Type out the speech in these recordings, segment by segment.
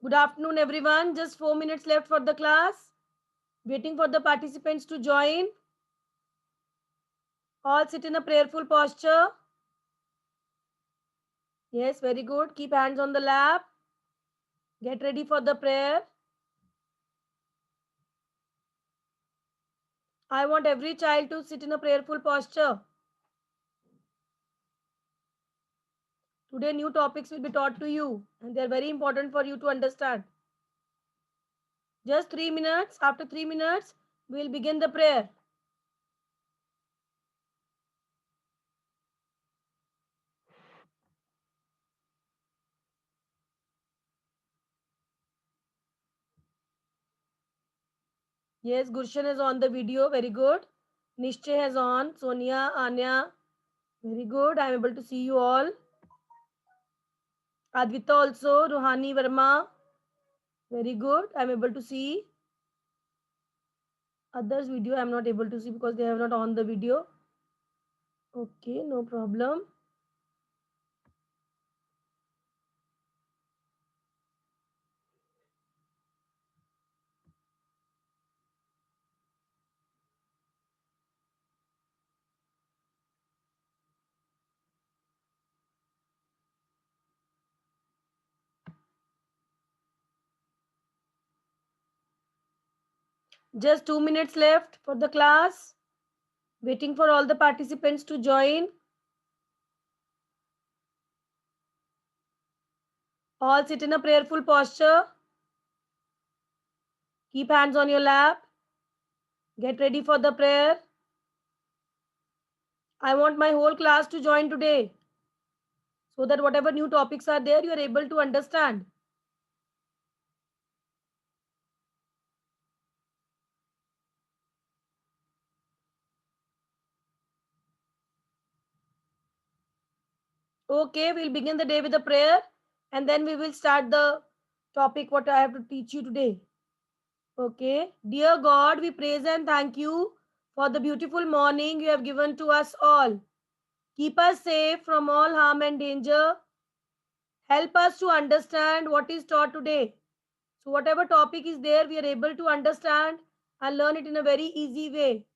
Good afternoon, everyone. Just 4 minutes left for the class. Waiting for the participants to join. All sit in a prayerful posture. Yes, very good. Keep hands on the lap. Get ready for the prayer. I want every child to sit in a prayerful posture. Today, new topics will be taught to you, and they are very important for you to understand. Just 3 minutes. After 3 minutes, we will begin the prayer. Yes, Gurshan is on the video. Very good. Nishchay has on. Sonia, Anya. Very good. I am able to see you all. Advita also. Ruhani Verma. Very good. I am able to see. Others video I am not able to see because they have not on the video. Okay, no problem. Just 2 minutes left for the class. Waiting for all the participants to join. All sit in a prayerful posture. Keep hands on your lap. Get ready for the prayer. I want my whole class to join today so that whatever new topics are there, you are able to understand. Okay, we'll begin the day with a prayer and then we will start the topic what I have to teach you today. Okay. Dear God, we praise and thank you for the beautiful morning you have given to us all. Keep us safe from all harm and danger. Help us to understand what is taught today. So, whatever topic is there, we are able to understand and learn it in a very easy way.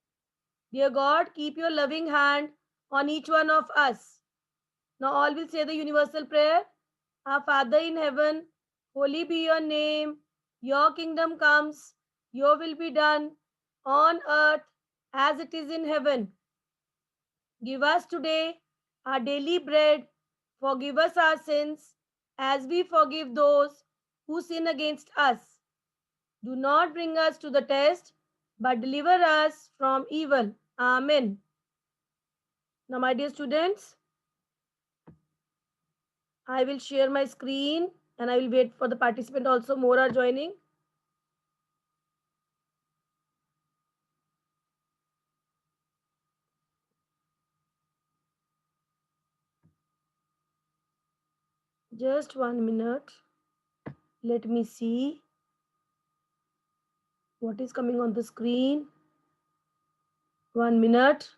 Dear God, keep your loving hand on each one of us. Now, all will say the universal prayer. Our Father in heaven, holy be your name. Your kingdom comes, your will be done on earth as it is in heaven. Give us today our daily bread. Forgive us our sins as we forgive those who sin against us. Do not bring us to the test, but deliver us from evil. Amen. Now, my dear students, I will share my screen and I will wait for the participant also. More are joining. Just 1 minute. Let me see what is coming on the screen. 1 minute.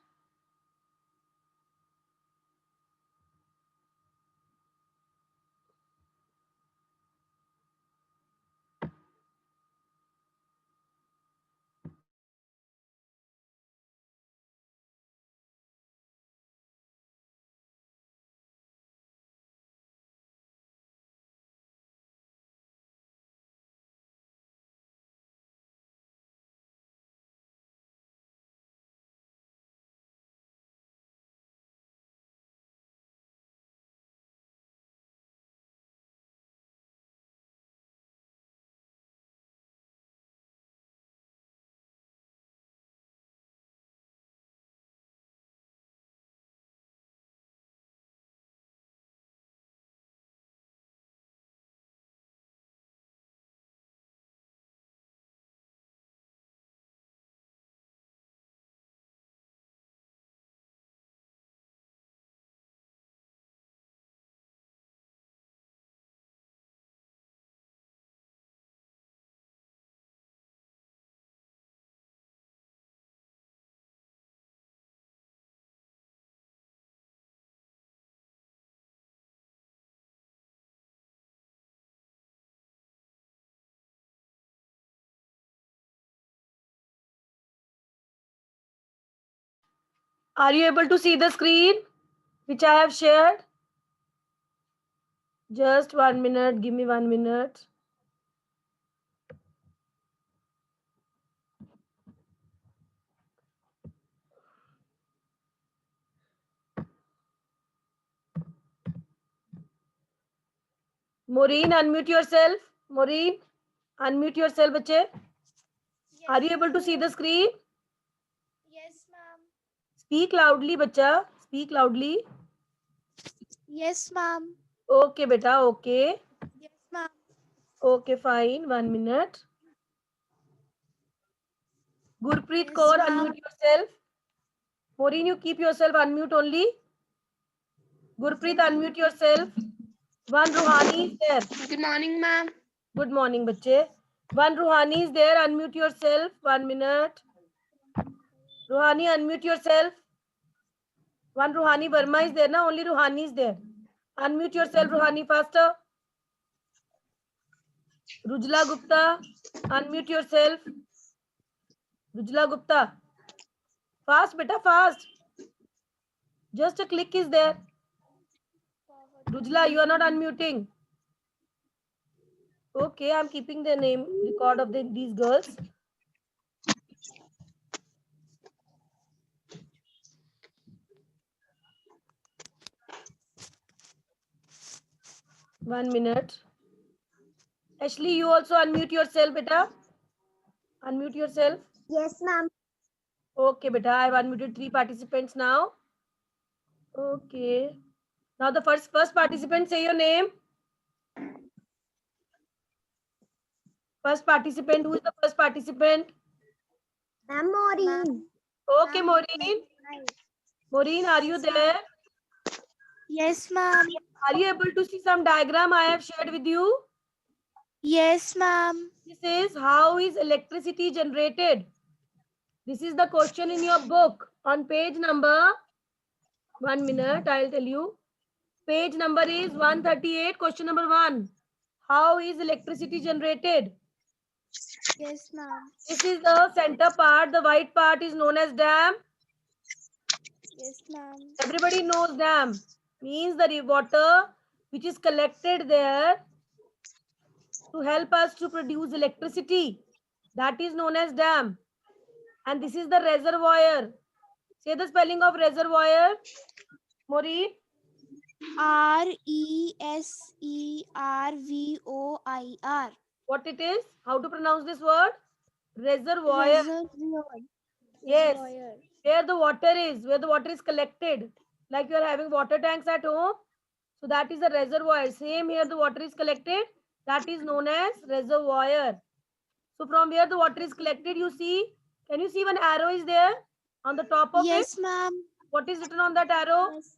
Are you able to see the screen which I have shared? Just 1 minute. Give me 1 minute. Maureen, unmute yourself. Maureen, unmute yourself, bache. Yes, are you able to see the screen? Yes, ma'am. Speak loudly, bacha. Speak loudly. Yes, ma'am. Okay, beta. Okay. Yes, ma'am. Okay, fine. 1 minute. Gurpreet Yes, Kaur, ma'am. unmute yourself. Maureen, you keep yourself unmute only. Gurpreet, unmute yourself. One Ruhani is there. Good morning, ma'am. Good morning, bache. One Ruhani is there. Unmute yourself. 1 minute. Ruhani, unmute yourself. One Ruhani Verma is there. Now only Ruhani is there. Unmute yourself, Ruhani, faster. Rujla Gupta, unmute yourself. Rujla Gupta. Fast, beta, fast. Just a click is there. Rujla, you are not unmuting. Okay, I'm keeping the name record of these girls. One minute. Ashley, you also unmute yourself, beta. Unmute yourself. Yes, ma'am. Okay, beta. I've unmuted 3 participants now. Okay. Now the first participant, say your name. First participant. Who is the first participant? Ma'am, Maureen. Okay, Maureen. Maureen, are you there? Yes, ma'am. Are you able to see some diagram I have shared with you? Yes, ma'am. This is how is electricity generated. This is the question in your book on page number. 1 minute, I'll tell you. Page number is 138, question number 1. How is electricity generated? Yes, ma'am. This is the center part. The white part is known as dam. Yes, ma'am. Everybody knows dam. Means the water which is collected there to help us to produce electricity. That is known as dam. And this is the reservoir. Say the spelling of reservoir. Maureen. Reservoir. What it is? How to pronounce this word? Reservoir. Reservoir. Yes. Where the water is, where the water is collected. Like you are having water tanks at home. So that is a reservoir. Same here the water is collected. That is known as reservoir. So from where the water is collected, you see, can you see one arrow is there on the top of it? Yes, ma'am. What is written on that arrow? Yes.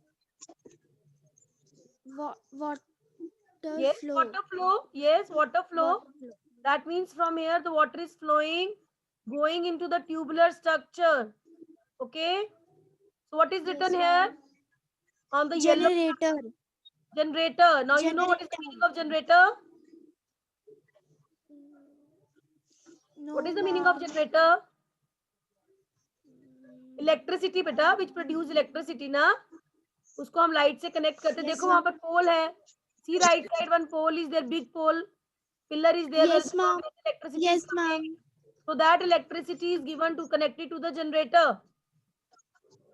Water Yes, flow. water flow. Yes, water flow. Water flow. That means from here the water is flowing, going into the tubular structure. Okay. So what is written here on the yellow Generator. generator? Now you know what is the meaning of generator? No, What is the meaning of ma'am. generator? Electricity बेटा which produce electricity ना उसको हम light से connect करते देखो वहां पर pole है see right side one pole is there big pole pillar is there Yes, where ma'am. electricity Yes, is coming. ma'am. So that electricity is given to connect it to the generator.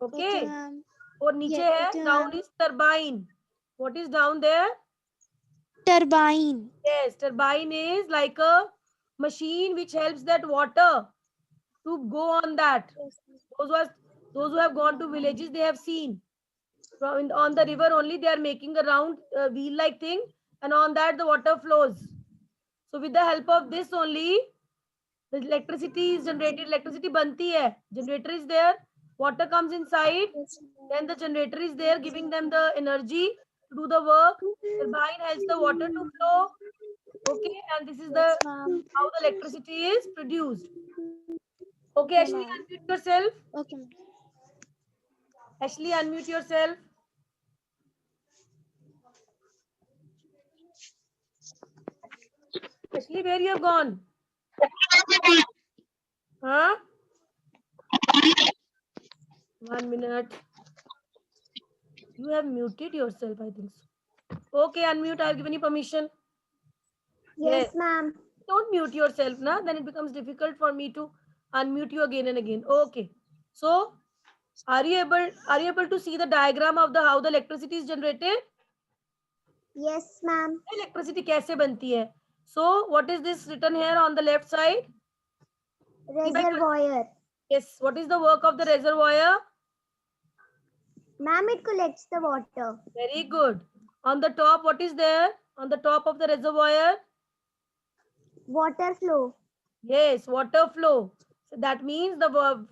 Okay. Okay, ma'am. और नीचे Yes, है okay, down ma'am. is turbine. What is down there? Turbine. Yes, turbine is like a machine which helps that water to go on that. Those who have gone to villages, they have seen on the river only they are making a round wheel like thing, and on that the water flows. So with the help of this only the electricity is generated. Electricity banti hai, generator is there, water comes inside, then the generator is there giving them the energy to do the work. Turbine helps the water to flow. Okay, and this is the Yes, ma'am. how the electricity is produced. Okay, Okay, Ashley, ma'am. unmute yourself. Okay, ma'am. Ashley, unmute yourself. Ashley, where you have gone? Huh? 1 minute. You have muted yourself, I think so. Okay, unmute. I have given you permission. Yes, ma'am. Don't mute yourself, na? Then it becomes difficult for me to unmute you again and again. Okay. So, are you able to see the diagram of the how the electricity is generated? Yes, ma'am. Electricity कैसे बनती है? So, what is this written here on the left side? Reservoir. Yes. What is the work of the reservoir? Ma'am, it collects the water. Very good. On the top, what is there? On the top of the reservoir? Water flow. Yes, water flow. So that means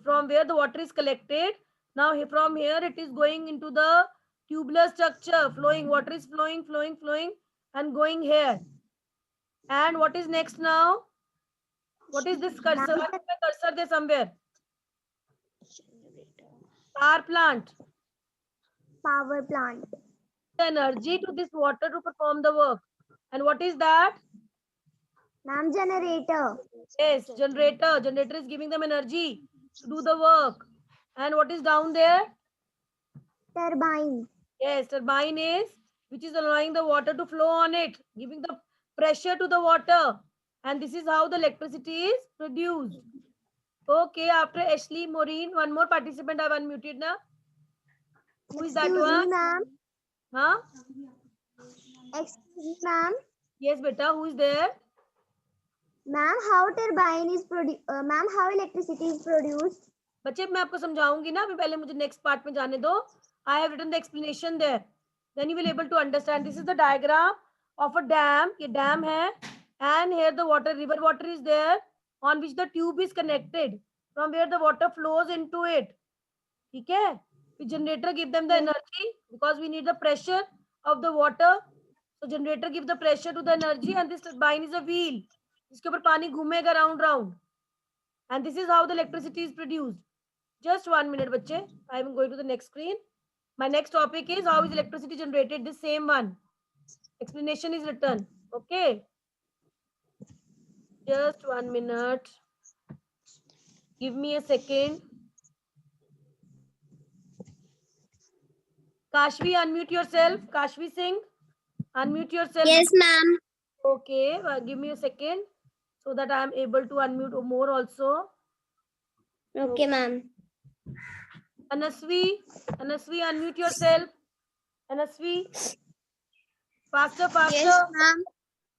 from where the water is collected. Now from here it is going into the tubular structure. Flowing water is flowing, and going here. And what is next now? What is this cursor? Ma'am, Cursor there somewhere. Power plant. power plant. The energy to this water to perform the work. And what is that? Ma'am, generator. Yes, generator. Generator is giving them energy to do the work. And what is down there? Turbine. Yes, turbine is which is allowing the water to flow on it, giving the pressure to the water. And this is how the electricity is produced. Okay, after Ashley, Maureen, one more participant I've unmuted now. Who is that Excuse one? me, ma'am. Huh? Excuse me, ma'am. Yes, beta, who is there? Ma'am, how turbine is produced? Ma'am, how electricity is produced? बच्चे मैं आपको समझाऊंगी ना, अभी पहले मुझे next part में जाने दो. I have written the explanation there. Then you will able to understand. This is the diagram of a dam. ये dam है, and here the river water is there, on which the tube is connected, from where the water flows into it. ठीक है? The generator give them the energy because we need the pressure of the water. So generator give the pressure to the energy, and this turbine is a wheel. इसके ऊपर पानी घूमेगा round. And this is how the electricity is produced. Just 1 minute, bache. I am going to the next screen. My next topic is how is electricity generated. This same one. Explanation is written. Okay. Just 1 minute. Give me a second. Kashvi, unmute yourself. Kashvi Singh, unmute yourself. Yes, ma'am. Okay. Give me a second so that I am able to unmute more also. Okay, ma'am. Anasvi, unmute yourself. Anasvi, faster. Yes, ma'am.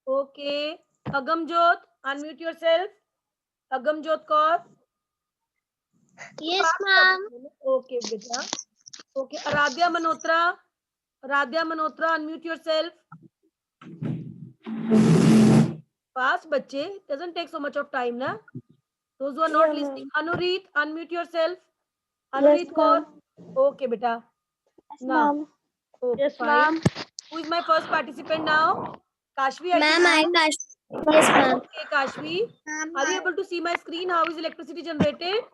Okay. Agamjot, unmute yourself. Agamjot Kaur. Yes, ma'am. Okay, beta. Okay. Aradhya Manotra, unmute yourself. Fast, bache. Doesn't take so much of time, na? Those who are not listening. Anurit, unmute yourself. Anurit Kaur. Okay, beta. Now. Okay, Yes, fine. ma'am. Who is my first participant now? Kashvi, I Ma'am, think. Yes, ma'am. Okay, Kashvi. Are you able to see my screen? How is electricity generated?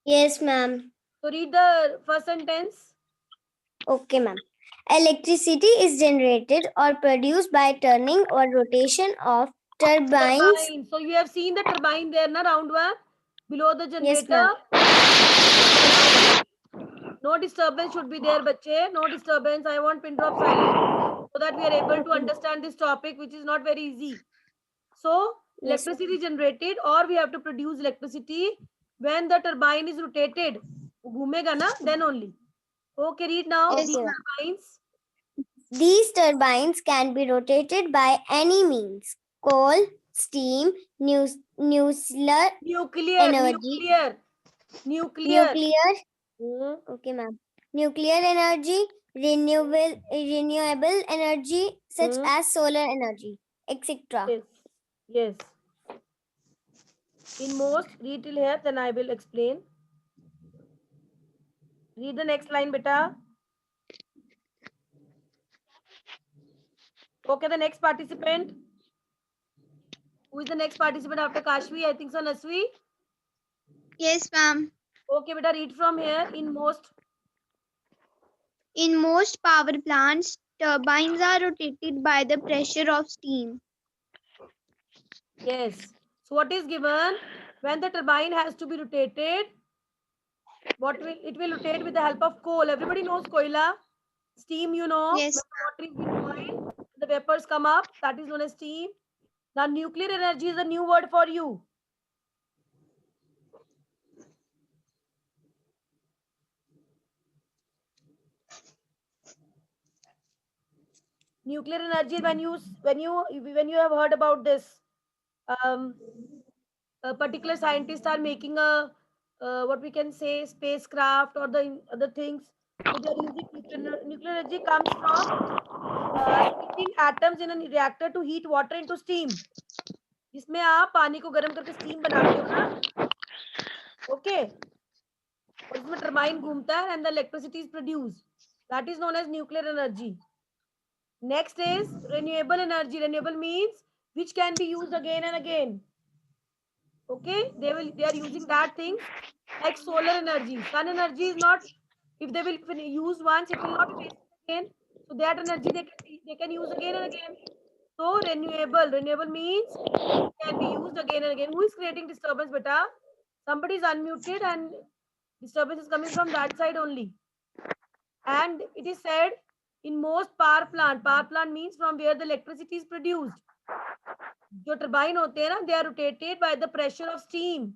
Yes, ma'am. So read the first sentence. Okay, ma'am. Electricity is generated or produced by turning or rotation of turbines. Turbine. So you have seen the turbine there, na, round one, below the Yes, generator. No disturbance should be there, bache. No disturbance. I want pin drop silence so that we are able to understand this topic, which is not very easy. So Yes, electricity generated, or we have to produce electricity when the turbine is rotated. Ghumega na, then only. Okay, read now. Yes, These ma'am. turbines. These turbines can be rotated by any means: coal, steam, nuclear energy. Nuclear. Okay, ma'am. Nuclear energy, renewable energy such as solar energy, etc. Yes. In most, read till here, then I will explain. Read the next line, beta. Okay, the next participant. Who is the next participant after Kashvi? I think so, Nasvi. Yes, ma'am. Okay, beta, read from here. In most power plants, turbines are rotated by the pressure of steam. Yes. So what is given? When the turbine has to be rotated, It will rotate with the help of coal. Everybody knows koila. Steam, you know, when Yes, the water is being boiled, the vapors come up. That is known as steam. Now, nuclear energy is a new word for you. Nuclear energy, when you have heard about this, um, a particular scientists are making a what we can say spacecraft or the other things. So they are using nuclear energy comes from splitting atoms in a reactor to heat water into steam. जिसमें आप पानी को गर्म करके steam बनाते हो ना, okay, और इसमें टरबाइन घूमता है and the electricity is produce, that is known as nuclear energy. Next is renewable energy. Renewable means which can be used again and again. Okay, they are using that things like solar energy. Sun energy is not, if they will use once, it will not be wasted again. So that energy they can use again and again. So renewable means it can be used again and again. Who is creating disturbance, beta? Somebody is unmuted and disturbance is coming from that side only. And it is said in most power plant means from where the electricity is produced. जो turbine होते हैं ना, they are rotated by the pressure of steam.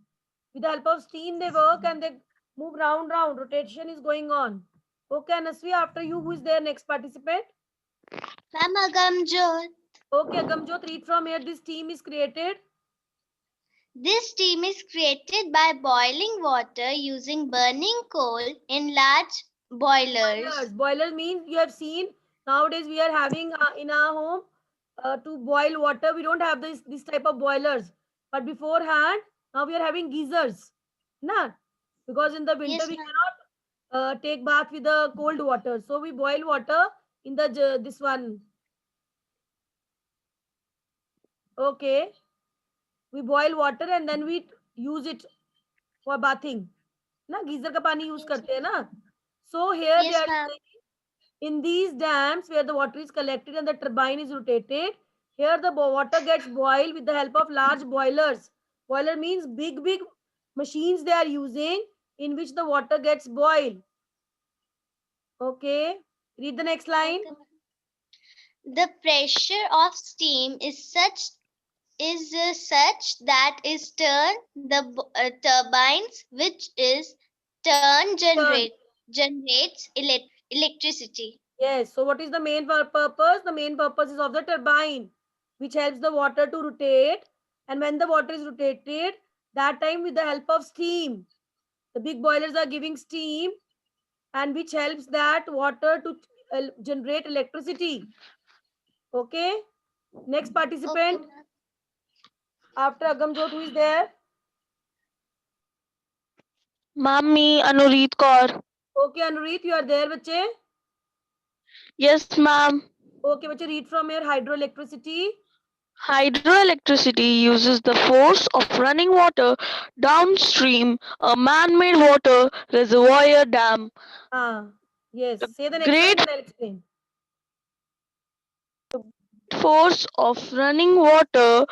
With the help of steam, they work and they move round. Rotation is going on. Okay, Anasvi, after you, who is there next participant? Ma'am, Agamjot. Okay, Agamjot, read from here. This steam is created. This steam is created by boiling water using burning coal in large boilers. Boilers means you have seen nowadays we are having in our home to boil water. We don't have this type of boilers, but beforehand now we are having geysers, na? Because in the winter Yes, we ma'am. cannot take bath with the cold water, so we boil water in the this one. Okay, we boil water and then we use it for bathing. Na geyser ka pani use karte hai na. So here they Yes, are ma'am. saying, in these dams where the water is collected and the turbine is rotated, here the water gets boiled with the help of large boilers. Boiler means big machines they are using in which the water gets boiled. Okay, read the next line. Okay, ma'am. The pressure of steam is such that is turn the turbines, which is turn Turn. generates electricity. Yes, so what is the main purpose? The main purpose is of the turbine, which helps the water to rotate. And when the water is rotated, that time with the help of steam, the big boilers are giving steam and which helps that water to generate electricity. Okay, next Okay, participant ma'am. after Agamjot, who is there? Mami Anurit Kaur. Okay, Anurit, you are there, bache. Yes, ma'am. Okay, bache, read from here. Hydroelectricity. Hydroelectricity uses the force of running water downstream a man-made water reservoir dam. Ah, yes. Say the next line, Great then I'll explain. force of running water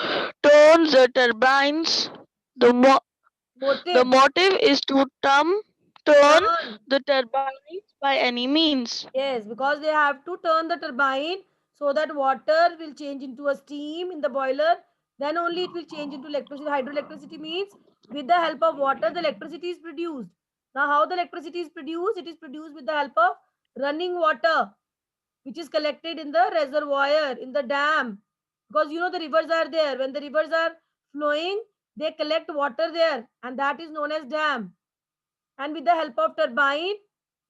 turns the turbines. The, the Motive. motive is to turn Turn. the turbines by any means. Yes, because they have to turn the turbine so that water will change into a steam in the boiler. Then only it will change into electricity. Hydroelectricity means with the help of water, the electricity is produced. Now, how the electricity is produced? It is produced with the help of running water, which is collected in the reservoir, in the dam. Because you know the rivers are there. When the rivers are flowing, they collect water there, and that is known as dam. And with the help of turbine,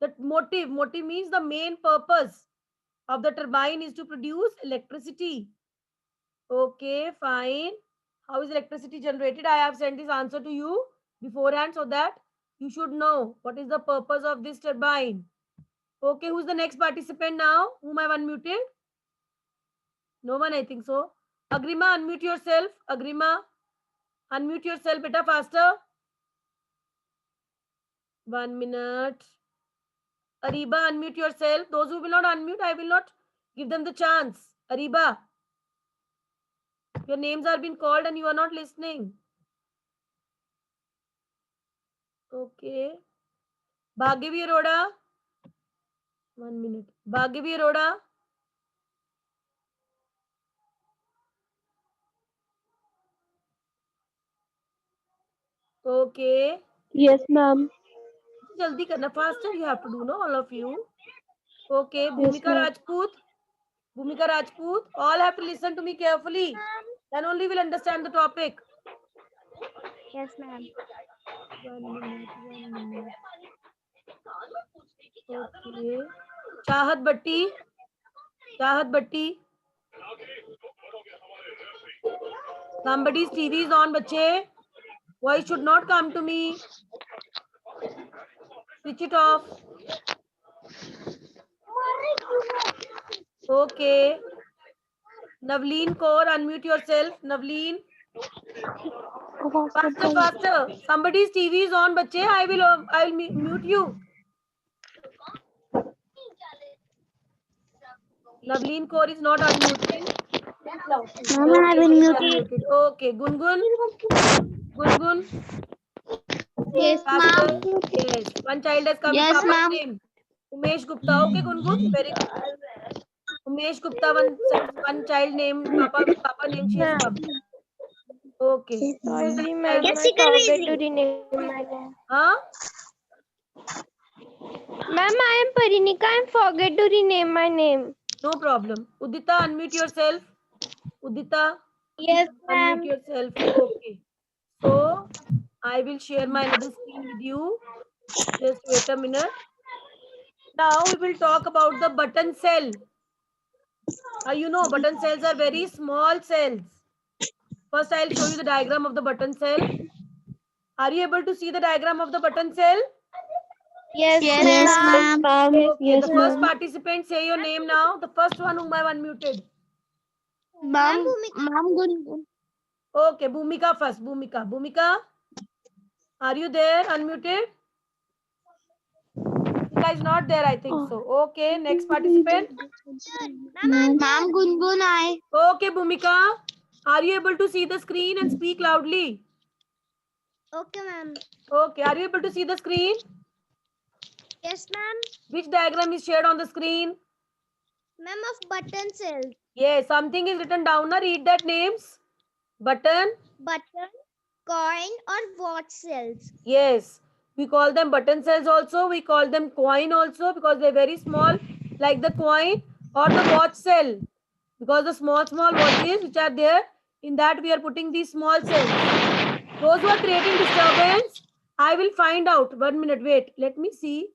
the motive means the main purpose of the turbine is to produce electricity. Okay, fine. How is electricity generated? I have sent this answer to you beforehand so that you should know what is the purpose of this turbine. Okay, who's the next participant now? Whom I've unmuted? No one, I think so. Agrima, unmute yourself. Agrima, unmute yourself, beta, faster. 1 minute. Ariba, unmute yourself. Those who will not unmute, I will not give them the chance. Ariba, your names are being called and you are not listening. Okay. Bhagyavi Arora. 1 minute. Bhagyavi Arora. Okay. Yes, ma'am. Jaldi karna, faster you have to do, no, all of you. Okay. Yes, Bhumika ma'am. Rajput. Bhumika Rajput. All have to listen to me carefully. Then only will understand the topic. Yes, ma'am. 1 minute. 1 minute. Okay. Chahat Bhatti. Chahat Bhatti. Somebody's TV is on, bache. Voice should not come to me. Switch it off. Okay. Navleen Kaur, unmute yourself. Navleen. Faster, faster. Somebody's TV is on, bache. I will mute you. Navleen Kaur is not unmuting. Mama, I will mute it. Unmuted. Okay. Gungun. Gungun. Yes, Faster. ma'am. Yes. One child has come with Yes, Papa's ma'am. name. Umesh Gupta. Okay, Gungun. Very good. Umesh Gupta, one child name, Papa with Papa name, she has come. Okay. Sorry, Second ma'am. child. Yes, I she can forget to easily. rename my name. Huh? Ma'am, I am Parinika. I forget to rename my name. No problem. Udita, unmute yourself. Udita, Yes, unmute ma'am. yourself. Okay. So, I will share my another screen with you. Just wait a minute. Now, we will talk about the button cell. You know, button cells are very small cells. First, I'll show you the diagram of the button cell. Are you able to see the diagram of the button cell? Yes, Yes, ma'am. ma'am. Okay, Yes, the first ma'am. participant, say your name now. The first one whom I've unmuted. Ma'am, ma'am, good. Okay, Bhumika first. Bhumika. Bhumika, are you there? Unmuted? Bhumika is not there, I think so. Okay, next participant. Ma'am, Gungun, I. Okay, Bhumika, are you able to see the screen and speak loudly? Okay, ma'am. Okay, are you able to see the screen? Yes, ma'am. Which diagram is shared on the screen? Ma'am, of button cells. Yes, something is written down. Now read that names. Button. Button, coin, or watch cells. Yes, we call them button cells also. We call them coin also because they're very small, like the coin or the watch cell. Because the small watches which are there, in that we are putting these small cells. Those who are creating disturbance, I will find out. 1 minute, wait. Let me see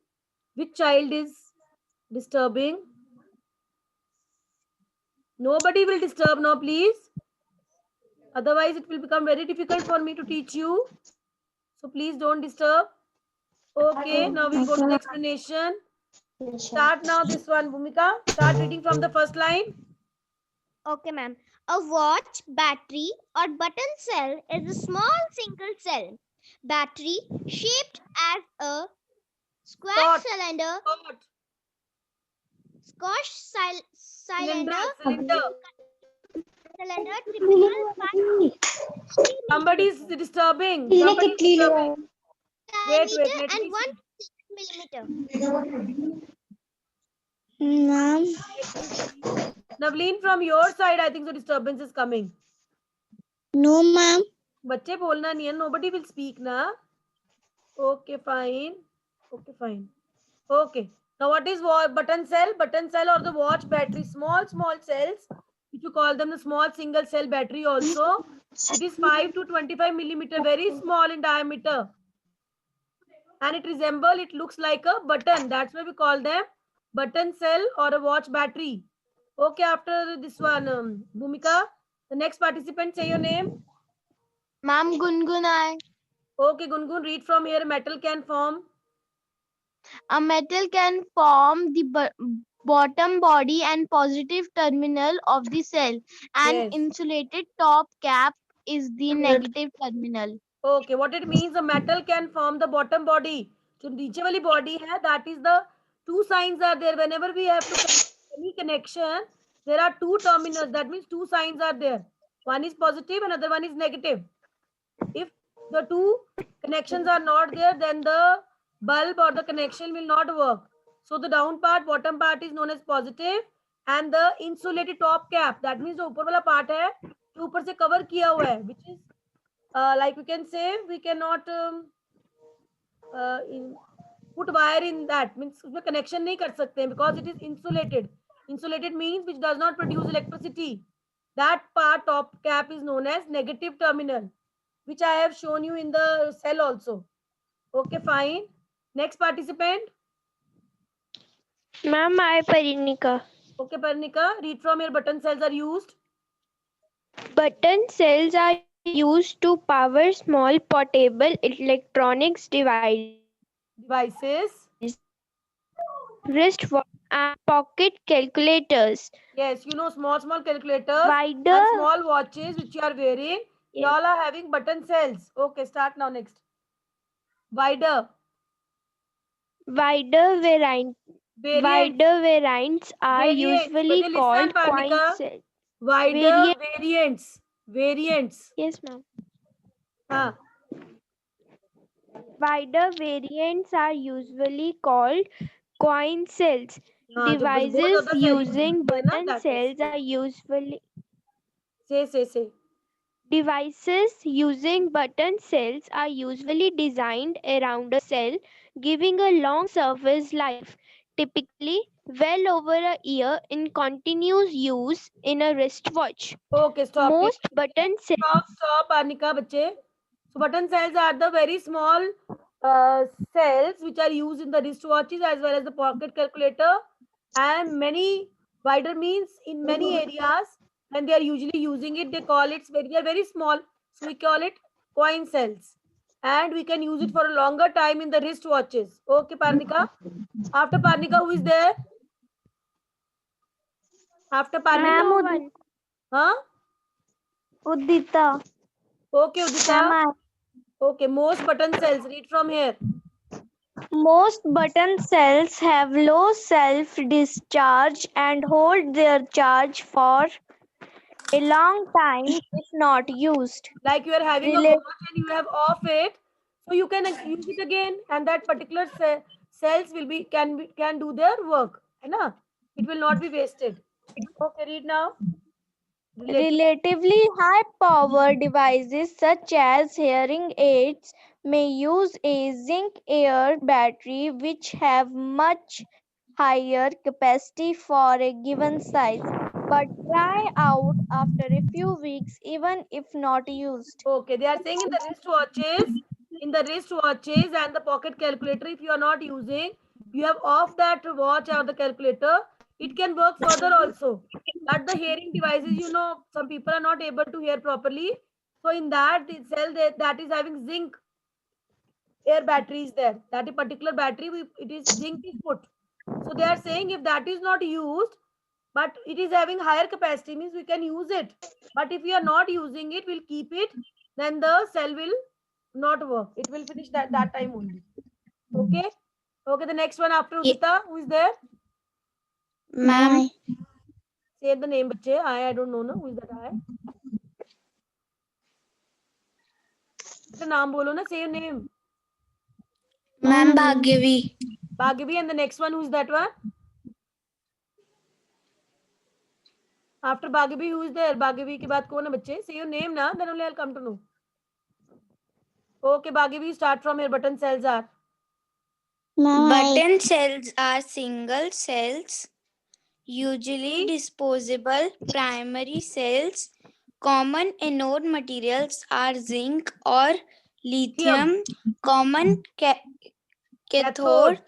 which child is disturbing. Nobody will disturb now, please. Otherwise, it will become very difficult for me to teach you. So please don't disturb. Okay, now we'll go to the explanation. Start now this one, Bhumika. Start reading from the first line. Okay, ma'am. A watch, battery, or button cell is a small single cell battery shaped as a square Dot. cylinder, Dot. Cylinder. cylinder typical Somebody is disturbing. Somebody is disturbing. Wait, diameter let and me 1 see. millimeter. Ma'am. Let me see. Navleen, from your side, I think the disturbance is coming. No, ma'am. बच्चे बोलना नहीं है. Nobody will speak ना. Okay, fine. Okay, fine. Okay. Now, what is button cell? Button cell or the watch battery? Small cells, which you call them the small single cell battery also. It is 5 to 25 millimeter, very small in diameter. And it looks like a button. That's why we call them button cell or a watch battery. Okay, after this one, Bhumika, the next participant, say your name. Ma'am, Gungunai. Okay, Gungun, read from here. Metal can form. A metal can form the bottom body and positive terminal of the cell. An Yes. insulated top cap is the negative terminal. Okay, what it means, a metal can form the bottom body. जो नीचे वाली body है, that is the two signs are there. Whenever we have to connect any connection, there are two terminals. That means two signs are there. One is positive, another one is negative. If the two connections are not there, then the bulb or the connection will not work. So the down part, bottom part is known as positive, and the insulated top cap, that means जो ऊपर वाला part है जो ऊपर से cover किया हुआ है, which is like we can say we cannot put wire in that, means उसमें connection नहीं कर सकते हैं because it is insulated. Insulated means which does not produce electricity. That part top cap is known as negative terminal, which I have shown you in the cell also. Okay, fine. Next participant. Ma'am, I Parinika. Okay, Parnika, read from here. Button cells are used. Button cells are used to power small portable electronics Devices. wristwatch and pocket calculators. Yes, you know small calculators Wider, and small watches which you are wearing. They Yes. all are having button cells. Okay, start now. Next. Wider. wider variant, Variant. wider variants are Variants. usually But called listen, coin Parnika. cells. Wider variants. Variants. Yes, ma'am. Huh. Wider variants are usually called coin cells. हाँ, जो बहुत Devices ज़्यादा cell using होते हैं ना, button that is. cells are usually Say. Devices using button cells are usually designed around a cell, giving a long service life, typically well over a year in continuous use in a wristwatch. Okay, stop it. Most button cells Stop, Anika, bache. So button cells are the very small cells which are used in the wristwatches as well as the pocket calculator, and many wider means in many areas when they are usually using it, they call it they are very small, so we call it coin cells, and we can use it for a longer time in the wristwatches. Okay, Parnika. After Parnika, who is there? After Parnika, one. huh? Udita. Okay, Udita. Okay, most button cells. Read from here. Most button cells have low self-discharge and hold their charge for a long time if not used. Like you are having a Relate- watch and you have off it, so you can use it again, and that particular cells will be can do their work. है ना? It will not be wasted. Okay, read now. Relatively high power devices such as hearing aids may use a zinc air battery which have much higher capacity for a given size but dry out after a few weeks even if not used. Okay, they are saying in the wristwatches and the pocket calculator, if you are not using, you have off that watch or the calculator, it can work further also. But the hearing devices, you know, some people are not able to hear properly. So in that cell that is having zinc air battery is there. That particular battery, it is zinc is put. So they are saying if that is not used, but it is having higher capacity, means we can use it. But if we are not using it, we'll keep it, then the cell will not work. It will finish that time only. Okay. Okay, the next one after Udita, who is there? Ma'am. Say the name, bache. I don't know, no? Who is that I? The naam bolo na, say your name. Ma'am, Bhagyavi. Bhagyavi, and the next one, who is that one? After Bhagyavi, who is there? Bhagyavi ke baad kaun hai bache? Say your name na, then only I'll come to know. Okay, Bhagyavi, start from here. Button cells are. Button cells are single cells, usually disposable primary cells. Common anode materials are zinc or lithium. Common cathode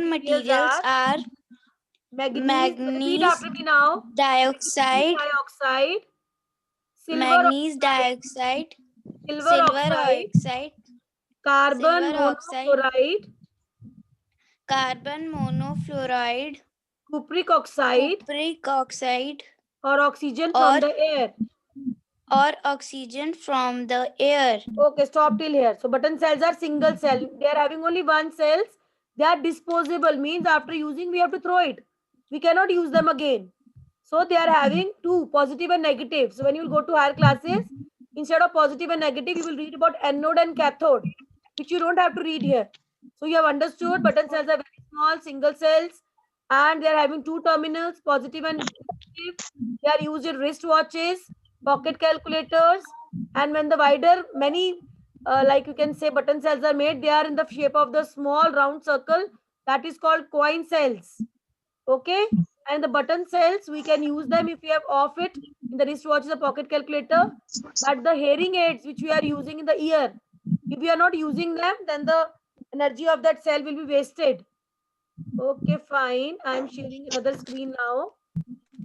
materials are Repeat after me now. dioxide, manganese dioxide, silver oxide, carbon silver oxide, monofluoride, carbon monofluoride, cupric oxide, or oxygen from the air. or oxygen from the air. Okay, stop till here. So button cells are single cell. They are having only one cells. They are disposable, means after using we have to throw it. We cannot use them again. So they are having two, positive and negative. So when you will go to higher classes, instead of positive and negative, you will read about anode and cathode. which you don't have to read here. So you have understood button cells are very small single cells and they are having two terminals, positive and negative. They are used in wristwatches, pocket calculators, and when the wider many like you can say button cells are made, they are in the shape of the small round circle that is called coin cells. Okay, and the button cells we can use them if we have off it in the wristwatch, the pocket calculator, but the hearing aids which we are using in the ear, if we are not using them, then the energy of that cell will be wasted. Okay, fine. I am sharing another screen now.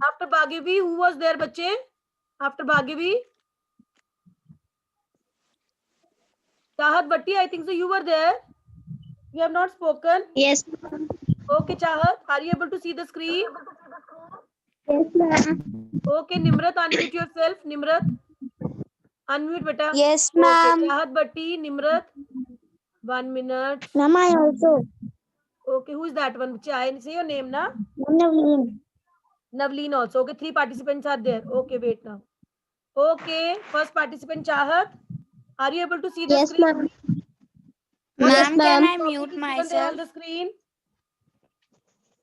After Bhagivi, who was there, bache? After Bhagivi? Chahat Bhatti, I think so you were there. You have not spoken. Yes. Okay, Chahat, are you able to see the screen? Yes, ma'am. Okay, Nimrat, unmute yourself. Nimrat, unmute, beta. Yes, Okay, ma'am. Chahat Bhatti, Nimrat. 1 minute. Ma'am, I also. Okay, who is that one? I say your name, na? Navleen. Navleen also. Okay, 3 participants are there. Okay, wait now. Okay, first participant Chahat. Are you able to see the Yes, screen? ma'am. What Yes, Ma'am, can ma'am. I topic mute is given there on myself? the screen?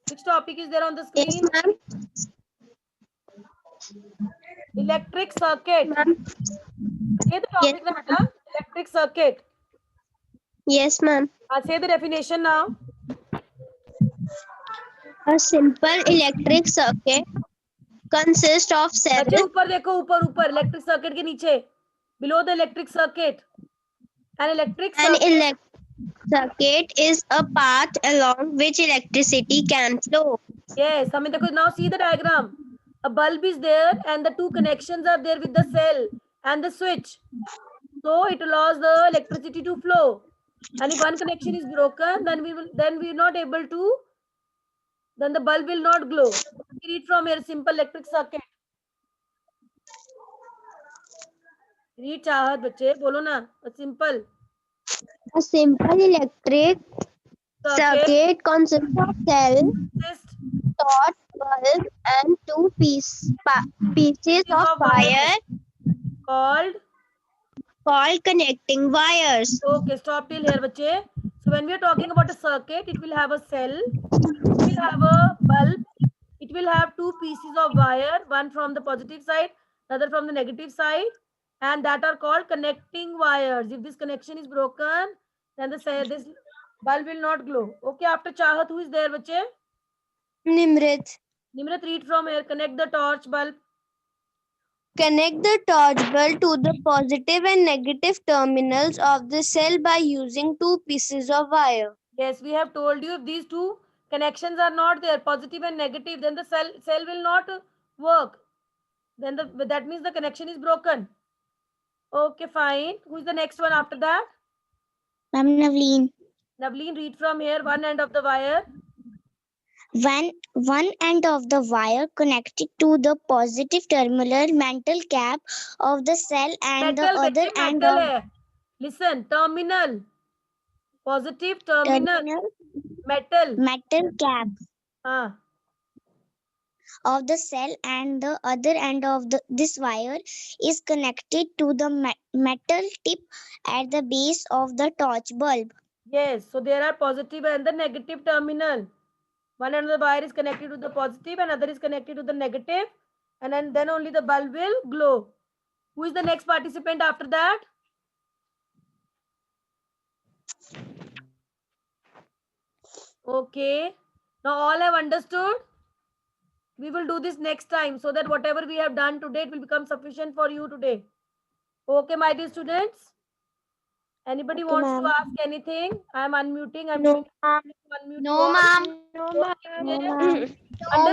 Which topic is there on the Yes, screen? ma'am. Electric circuit. Ma'am. Say the topic, na beta. Electric circuit. Yes, ma'am. Say the definition now. A simple electric circuit consists of बच्चे several. ऊपर देखो, ऊपर ऊपर electric circuit के नीचे, below the electric circuit. An electric An circuit. electric circuit is a path along which electricity can flow. Yes, हमें देखो, now see the diagram. A bulb is there and the two connections are there with the cell and the switch. So it allows the electricity to flow. And if one connection is broken, then we are not able to, then the bulb will not glow. Read from here, simple electric circuit. Read चाहत बच्चे, बोलो ना, simple. A simple electric circuit consists of cell, Consist torch, bulb, and two pieces of of wires wire called. called connecting wires. Okay, stop till here, bache. So when we are talking about a circuit, it will have a cell, it will have a bulb, it will have two pieces of wire, one from the positive side, another from the negative side, and that are called connecting wires. If this connection is broken, then this bulb will not glow. Okay, after Chahat, who is there, bache? Nimrit. Nimrat, read from here. Connect the torch bulb. Connect the torch bulb to the positive and negative terminals of the cell by using two pieces of wire. Yes, we have told you if these two connections are not there, positive and negative, then the cell will not work. Then that means the connection is broken. Okay, fine. Who is the next one after that? Ma'am Navleen. Navleen, read from here. One end of the wire. One end of the wire connected to the positive terminal metal cap of the cell and Metal, the other bache, end metal of hai. Listen, terminal. Positive terminal. Metal. cap Ah. of the cell and the other end of this wire is connected to the metal tip at the base of the torch bulb. Yes, so there are positive and the negative terminal. One end of the wire is connected to the positive and other is connected to the negative, and then only the bulb will glow. Who is the next participant after that? Okay. Now all have understood. We will do this next time so that whatever we have done today, it will become sufficient for you today. Okay, my dear students. Anybody Okay, wants ma'am. to ask anything? I am unmuting. I'm No, giving ma'am. unmute No, you all. ma'am. Okay. No,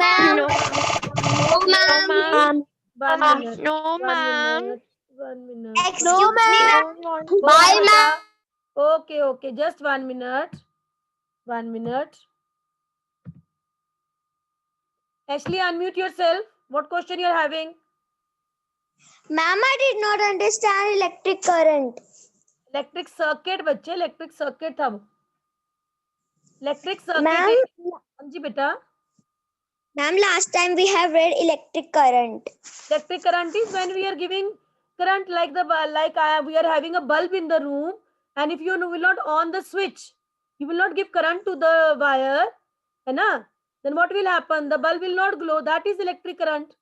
ma'am. Understood? No, ma'am. 1 minute. No, 1 ma'am. minute. 1 minute. No, ma'am. Bye, ma'am. Okay, okay. Just 1 minute. 1 minute. Ashley, unmute yourself. What question you are having? Ma'am, I did not understand electric current. Electric circuit, बच्चे. Electric circuit था वो. Electric circuit. Ma'am. हाँ जी बेटा. Ma'am, last time we have read electric current. Electric current is when we are giving current like we are having a bulb in the room. and if you will not on the switch, you will not give current to the wire, है ना? Then what will happen? The bulb will not glow. That is electric current.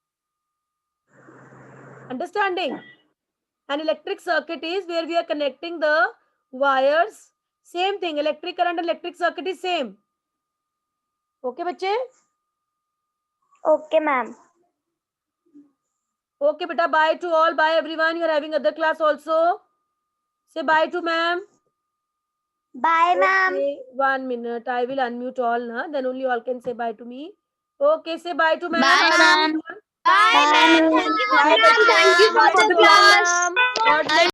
Understanding? An electric circuit is where we are connecting the wires. Same thing. Electric current and electric circuit is same. Okay, बच्चे? Okay, ma'am. Okay, beta. Bye to all. Bye, everyone. You are having other class also. Say bye to ma'am. Bye, ma'am. Okay, 1 minute. I will unmute all. Nah? Then only all can say bye to me. Okay, say bye to ma'am. Bye, ma'am. Bye, ma'am. Thank you for Bye, the class. bye, Thank you for bye the to all. class. God bless.